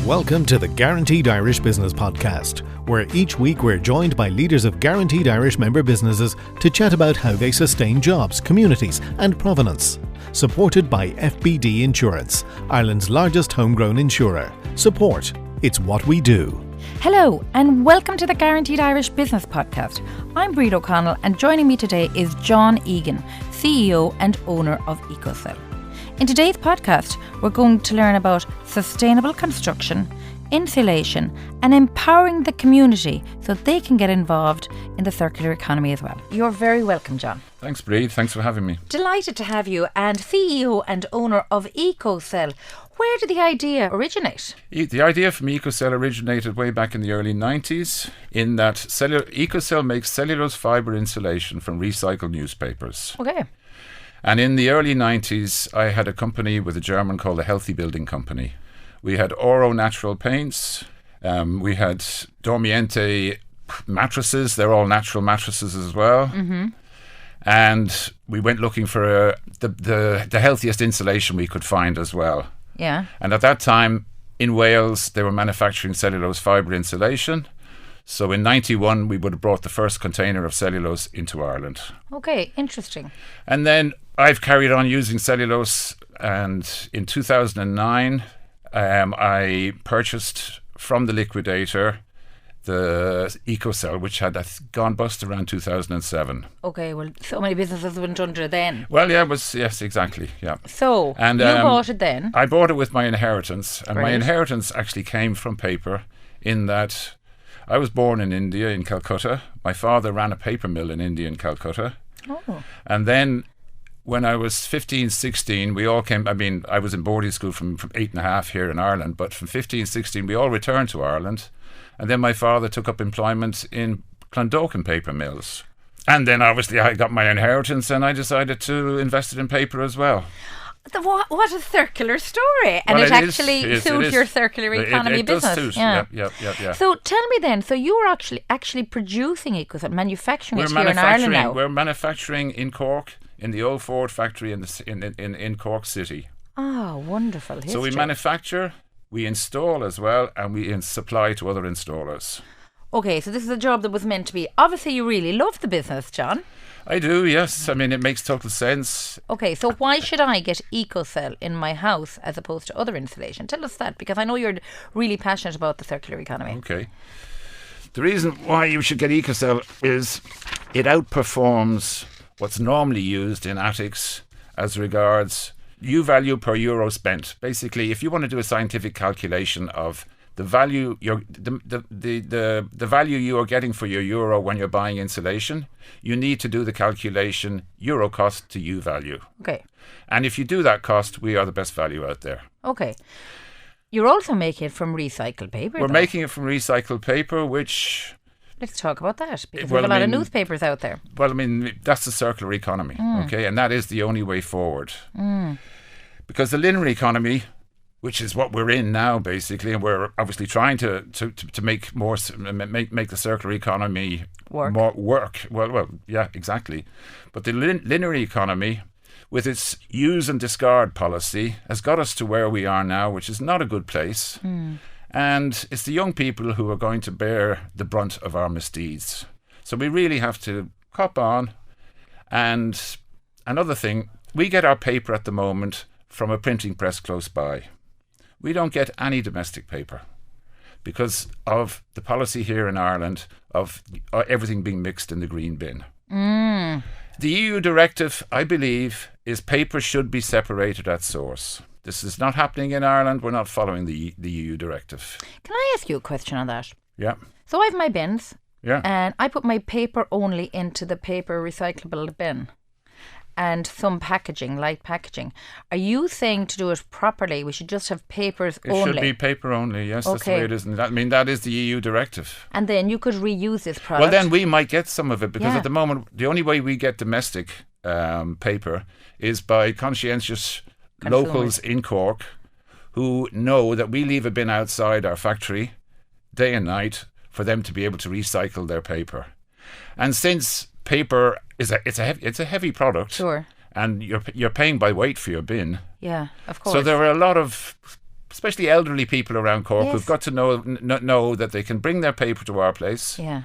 Welcome to the Guaranteed Irish Business Podcast, where each week we're joined by leaders of Guaranteed Irish member businesses to chat about how they sustain jobs, communities and provenance. Supported by FBD Insurance, Ireland's largest homegrown insurer. Support, it's what we do. Hello and welcome to the Guaranteed Irish Business Podcast. I'm Bríd O'Connell and joining me today is John Egan, CEO and owner of ecocel. In today's podcast, we're going to learn about sustainable construction, insulation and empowering the community so they can get involved in the circular economy as well. You're very welcome, John. Thanks, Bríd. Thanks for having me. Delighted to have you, and CEO and owner of ecocel. Where did the idea originate? The idea from ecocel originated way back in the early 90s in that ecocel makes cellulose fibre insulation from recycled newspapers. Okay. And in the early 90s, I had a company with a German called the Healthy Building Company. We had Oro natural paints. We had Dormiente mattresses. They're all natural mattresses as well. Mm-hmm. And we went looking for the healthiest insulation we could find as well. Yeah. And at that time, in Wales, they were manufacturing cellulose fibre insulation. So in 91, we would have brought the first container of cellulose into Ireland. Okay, interesting. And then I've carried on using cellulose, and in 2009, I purchased from the liquidator the ecocel, which had gone bust around 2007. Okay, well, so many businesses went under then. Well, yeah, yes, exactly, yeah. So, and, you bought it then? I bought it with my inheritance, and Right. my inheritance actually came from paper in that I was born in India, in Calcutta. My father ran a paper mill in India, in Calcutta. Oh. And then when I was 15, 16, we all came, I was in boarding school from 8.5 here in Ireland, but from 15, 16, we all returned to Ireland. And then my father took up employment in Clondalkin paper mills. And then obviously I got my inheritance and I decided to invest it in paper as well. What a circular story. And well, it actually suits your circular economy it business. Does suit. Yeah. Yeah. So tell me then, so you were actually producing ecocel, manufacturing it here in Ireland now? We're manufacturing in Cork, in the old Ford factory in Cork City. Oh, wonderful history. So we manufacture, we install as well, and we supply to other installers. Okay, so this is a job that was meant to be. Obviously, you really love the business, John. I do, yes. I mean, it makes total sense. Okay, so why should I get ecocel in my house as opposed to other insulation? Tell us that, because I know you're really passionate about the circular economy. Okay. The reason why you should get ecocel is it outperforms what's normally used in attics as regards U value per euro spent. Basically, if you want to do a scientific calculation of the value the value you are getting for your euro when you're buying insulation, you need to do the calculation euro cost to U value. Okay. And if you do that cost, we are the best value out there. Okay. You're also making it from recycled paper. We're making it from recycled paper, which... Let's talk about that, because we have a lot of newspapers out there. Well, that's the circular economy, okay? And that is the only way forward. Because the linear economy, which is what we're in now, basically, and we're obviously trying to make the circular economy more work. Well, yeah, exactly. But the linear economy, with its use and discard policy, has got us to where we are now, which is not a good place. And it's the young people who are going to bear the brunt of our misdeeds. So we really have to cop on. And another thing, we get our paper at the moment from a printing press close by. We don't get any domestic paper because of the policy here in Ireland of everything being mixed in the green bin. The EU directive, I believe, is paper should be separated at source. This is not happening in Ireland. We're not following the EU directive. Can I ask you a question on that? Yeah. So I have my bins. Yeah. And I put my paper only into the paper recyclable bin. And some packaging, light packaging. Are you saying to do it properly, we should just have papers only? It should be paper only, yes, that's the way it is. And that is the EU directive. And then you could reuse this product. Well, then we might get some of it, because at the moment, the only way we get domestic paper is by conscientious locals in Cork who know that we leave a bin outside our factory day and night for them to be able to recycle their paper. And since paper is it's a heavy product, sure, and you're paying by weight for your bin. Yeah, of course. So there are a lot of especially elderly people around Cork, Yes. who've got to know that they can bring their paper to our place. Yeah.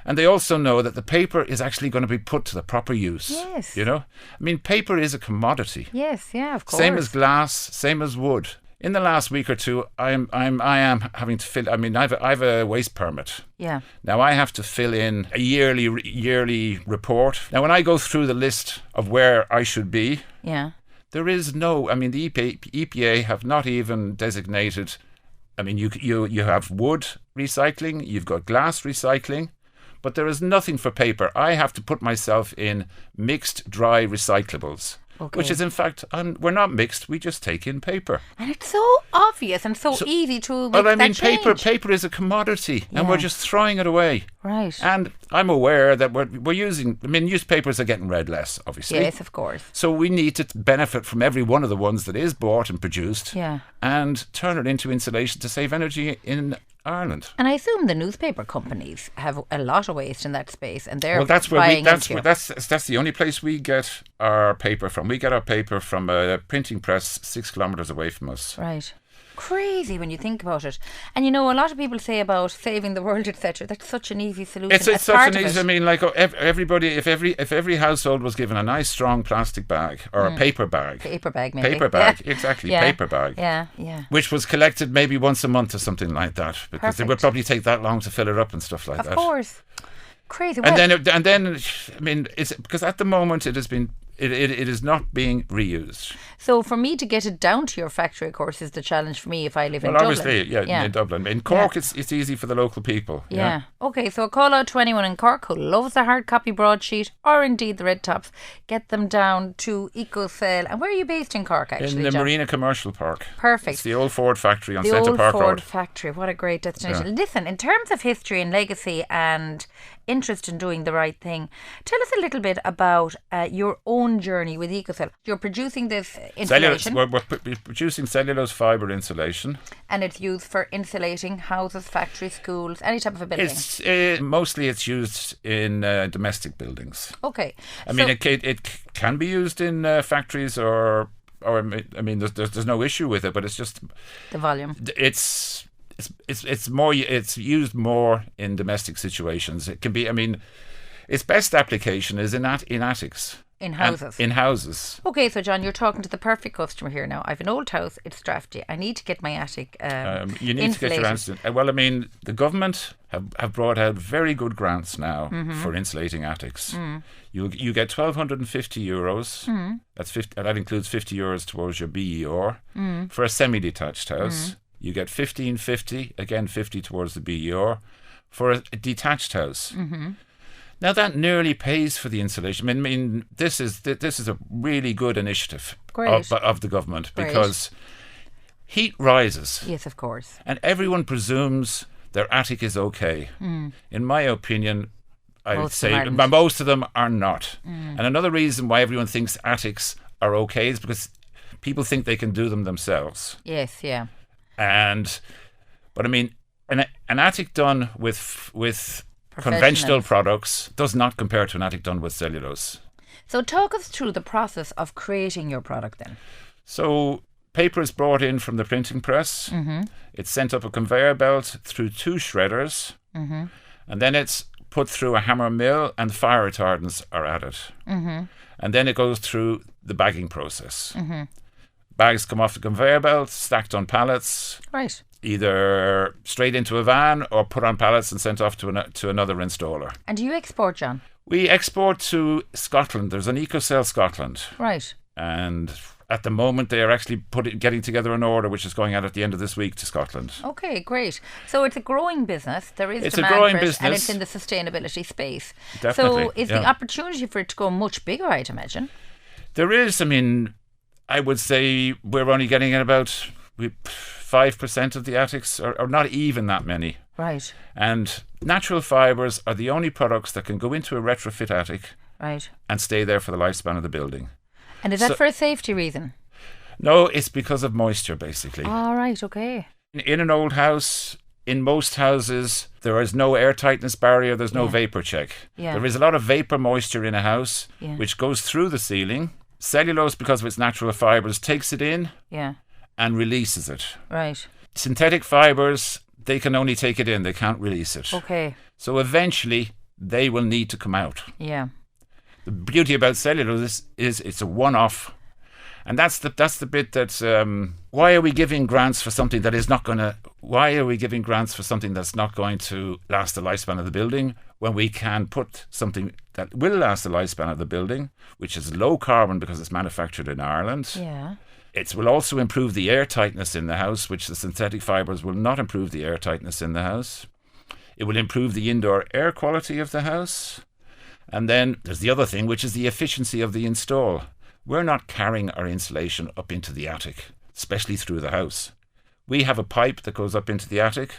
And they also know that the paper is actually going to be put to the proper use. Yes. You know? I mean, paper is a commodity. Yes, yeah, of course. Same as glass, same as wood. In the last week or two, I am having to fill. I mean, I've a waste permit. Yeah. Now I have to fill in a yearly report. Now, when I go through the list of where I should be, Yeah. there is no. I mean, the EPA have not even designated. I mean, you have wood recycling, you've got glass recycling, but there is nothing for paper. I have to put myself in mixed dry recyclables. Okay. Which is, in fact, we're not mixed. We just take in paper. And it's so obvious and so easy to make that change. Paper is a commodity, and Yeah. we're just throwing it away. Right. And I'm aware that we're using. I mean, newspapers are getting read less, obviously. Yes, of course. So we need to benefit from every one of the ones that is bought and produced, Yeah. and turn it into insulation to save energy in Ireland. And I assume the newspaper companies have a lot of waste in that space, and they're Well, that's where buying that's into. that's the only place we get our paper from. We get our paper from a printing press 6 kilometres away from us. Right. Crazy when you think about it. And you know, a lot of people say about saving the world, etc. That's such an easy solution. It's as such part an of easy. it. I mean, like everybody, if every household was given a nice strong plastic bag or a paper bag, Paper bag, maybe. paper bag, Yeah. exactly, Yeah. paper bag, Yeah, yeah. which was collected maybe once a month or something like that, because it would Perfect. probably take that long to fill it up and stuff like Of that. course. Crazy. And Well, then, I mean, it's because at the moment it has been. It is not being reused. so for me to get it down to your factory, of course, is the challenge for me if I live in Well, Dublin. obviously, in Dublin. In Cork, it's easy for the local people. Yeah. Okay, so a call out to anyone in Cork who loves the hard copy broadsheet or indeed the red tops. Get them down to ecocel. And where are you based in Cork, actually, In the John? Marina Commercial Park. Perfect. It's the old Ford factory on The Centre old Park Ford Road. factory. What a great destination. Listen, in terms of history and legacy and interest in doing the right thing, tell us a little bit about your own journey with ecocel. You're producing this insulation We're producing cellulose fibre insulation. and it's used for insulating houses, factories, schools, any type of a building. It's mostly it's used in domestic buildings. Okay. I mean, it can be used in factories or I mean, there's no issue with it, but it's just the volume. it's used more in domestic situations. It can be. I mean, its best application is in attics. In houses. In houses. Okay, so John, you're talking to the perfect customer here now. I have an old house, it's drafty. I need to get my attic You need to get your insulated. answer. Well, I mean, the government have brought out very good grants now for insulating attics. You get €1,250. That's that includes €50 towards your BER. For a semi-detached house, you get $1,550, again 50 towards the BER. For a detached house. Now that nearly pays for the insulation. I mean, this is a really good initiative of the government because heat rises. Yes, of course. And everyone presumes their attic is okay. In my opinion, I would say most of them are not. And another reason why everyone thinks attics are okay is because people think they can do them themselves. Yes, yeah. But I mean, an attic done with conventional products does not compare to an attic done with cellulose. So talk us through the process of creating your product then. So paper is brought in from the printing press. It's sent up a conveyor belt through 2 shredders. And then it's put through a hammer mill and fire retardants are added. And then it goes through the bagging process. Bags come off the conveyor belt, stacked on pallets. Right. Either straight into a van or put on pallets and sent off to another installer. And do you export, John? We export to Scotland. There's an ecocel Scotland. Right. And at the moment they are actually getting together an order which is going out at the end of this week to Scotland. Okay, great. So it's a growing business. There is It's demand a growing for it, business. and it's in the sustainability space. Definitely, So is the opportunity for it to go much bigger, I'd imagine? There is. I mean, I would say we're only getting in about 5% of the attics, or not even that many. Right. And natural fibres are the only products that can go into a retrofit attic Right. and stay there for the lifespan of the building. And is that for a safety reason? No, it's because of moisture, basically. All right, okay. In an old house, in most houses, there is no airtightness barrier, there's no vapor check. Yeah. There is a lot of vapor moisture in a house, Yeah. which goes through the ceiling. Cellulose, because of its natural fibres, takes it in Yeah. and releases it. Right. Synthetic fibres, they can only take it in, they can't release it. Okay. So eventually they will need to come out. Yeah. The beauty about cellulose is it's a one-off. And that's the bit that's why are we giving grants for something that is not going to last the lifespan of the building when we can put something that will last the lifespan of the building, which is low carbon because it's manufactured in Ireland. Yeah. It will also improve the air tightness in the house, which the synthetic fibres will not improve the air tightness in the house. It will improve the indoor air quality of the house. And then there's the other thing, which is the efficiency of the install. We're not carrying our insulation up into the attic, especially through the house. We have a pipe that goes up into the attic.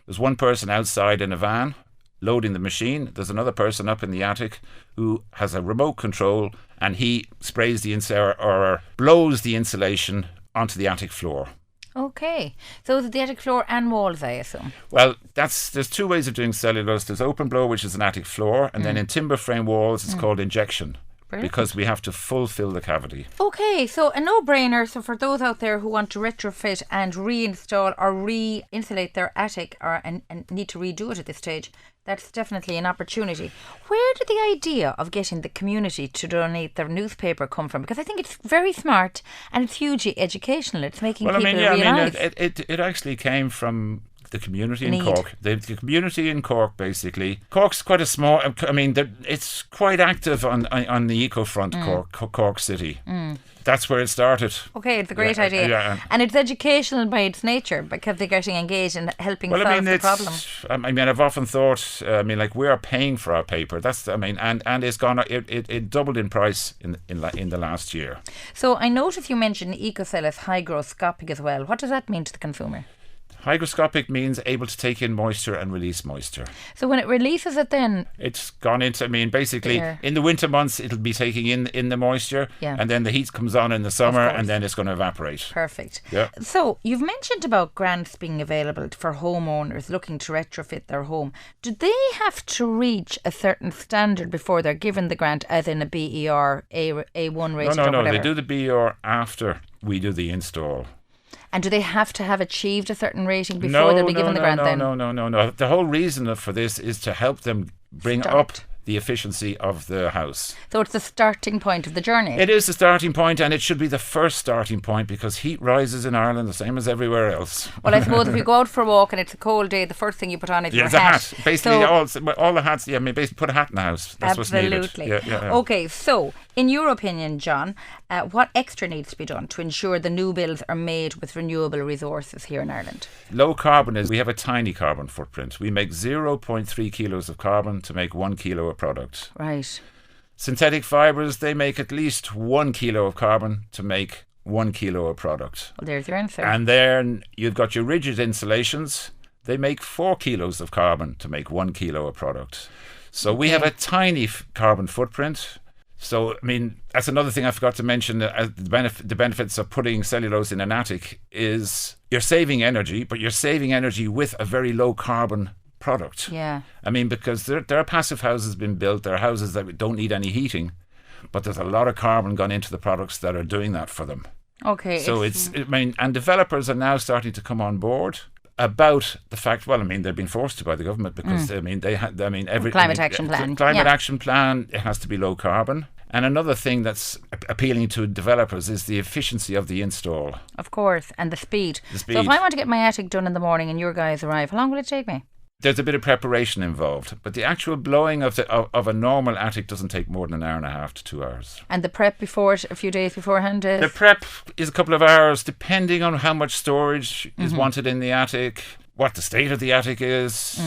There's one person outside in a van loading the machine. There's another person up in the attic who has a remote control, and he sprays the or blows the insulation onto the attic floor. Okay. So the attic floor and walls, I assume. Well, there's two ways of doing cellulose. There's open blow, which is an attic floor, and then in timber frame walls, it's called injection. Brilliant. Because we have to fulfill the cavity. Okay, so a no-brainer. So for those out there who want to retrofit and reinstall or re-insulate their attic and need to redo it at this stage, that's definitely an opportunity. Where did the idea of getting the community to donate their newspaper come from? Because I think it's very smart and it's hugely educational. It's making people realise. It actually came from the community in Cork. The community in Cork, basically. Cork's quite a small... it's quite active on the eco-front, Cork City. That's where it started. Okay, it's a great idea. Yeah. And it's educational by its nature because they're getting engaged and helping solve the problem. I've often thought, we are paying for our paper. And it's gone... It doubled in price in the last year. So I noticed you mentioned ecocel as hygroscopic as well. What does that mean to the consumer? Hygroscopic means able to take in moisture and release moisture. So when it releases it then... It's gone into, basically in the winter months it'll be taking in the moisture, and then the heat comes on in the summer and then it's going to evaporate. Perfect. Yeah. So you've mentioned about grants being available for homeowners looking to retrofit their home. Do they have to reach a certain standard before they're given the grant, as in a BER, A1 rating or whatever? No, they do the BER after we do the install. And do they have to have achieved a certain rating before they'll be given the grant then? No. The whole reason for this is to help them bring up the efficiency of the house. So it's the starting point of the journey. It is the starting point, and it should be the first starting point because heat rises in Ireland the same as everywhere else. Well, I suppose if you go out for a walk and it's a cold day, the first thing you put on is your hat. It's a hat. Basically, all the hats, basically put a hat in the house. That's absolutely. What's needed. Yeah. Okay, so in your opinion, John, what extra needs to be done to ensure the new builds are made with renewable resources here in Ireland? Low carbon we have a tiny carbon footprint. We make 0.3 kilos of carbon to make 1 kilo of product. Right. Synthetic fibres, they make at least 1 kilo of carbon to make 1 kilo of product. Well, there's your answer. And then you've got your rigid insulations. They make 4 kilos of carbon to make 1 kilo of product. So we have a tiny carbon footprint. So, that's another thing I forgot to mention. The benefits of putting cellulose in an attic is you're saving energy, but you're saving energy with a very low carbon product. Yeah. Because there are passive houses being built. There are houses that don't need any heating, but there's a lot of carbon gone into the products that are doing that for them. Okay. So and developers are now starting to come on board about the fact, they've been forced to by the government because climate action plan. Action plan, it has to be low carbon. And another thing that's appealing to developers is the efficiency of the install. Of course, and the speed. So if I want to get my attic done in the morning and your guys arrive, how long will it take me? There's a bit of preparation involved, but the actual blowing of a normal attic doesn't take more than an hour and a half to 2 hours. And the prep before it, a few days beforehand is? The prep is a couple of hours, depending on how much storage is wanted in the attic, what the state of the attic is.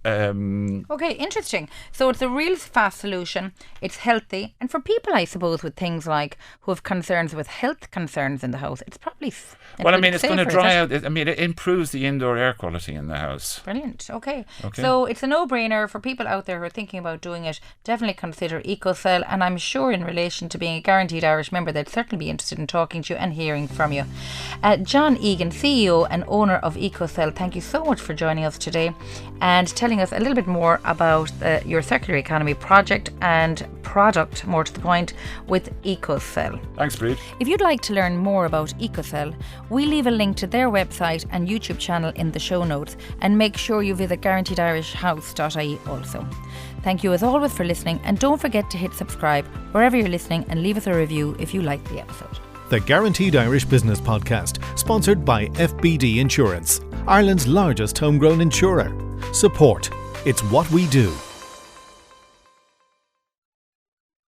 Okay, interesting. So it's a real fast solution. It's healthy, and for people, I suppose, with things like who have concerns with health concerns in the house, it's probably it's going to dry out. It improves the indoor air quality in the house. Brilliant. Okay. So it's a no-brainer for people out there who are thinking about doing it. Definitely consider ecocel, and I'm sure in relation to being a Guaranteed Irish member, they'd certainly be interested in talking to you and hearing from you. John Egan, CEO and owner of ecocel, thank you so much for joining us today, and tell telling us a little bit more about your circular economy project and product, more to the point, with ecocel. Thanks, Breed. If you'd like to learn more about ecocel, we leave a link to their website and YouTube channel in the show notes, and make sure you visit GuaranteedIrishHouse.ie also. Thank you as always for listening, and don't forget to hit subscribe wherever you're listening and leave us a review if you like the episode. The Guaranteed Irish Business Podcast, sponsored by FBD Insurance, Ireland's largest homegrown insurer. Support. It's what we do.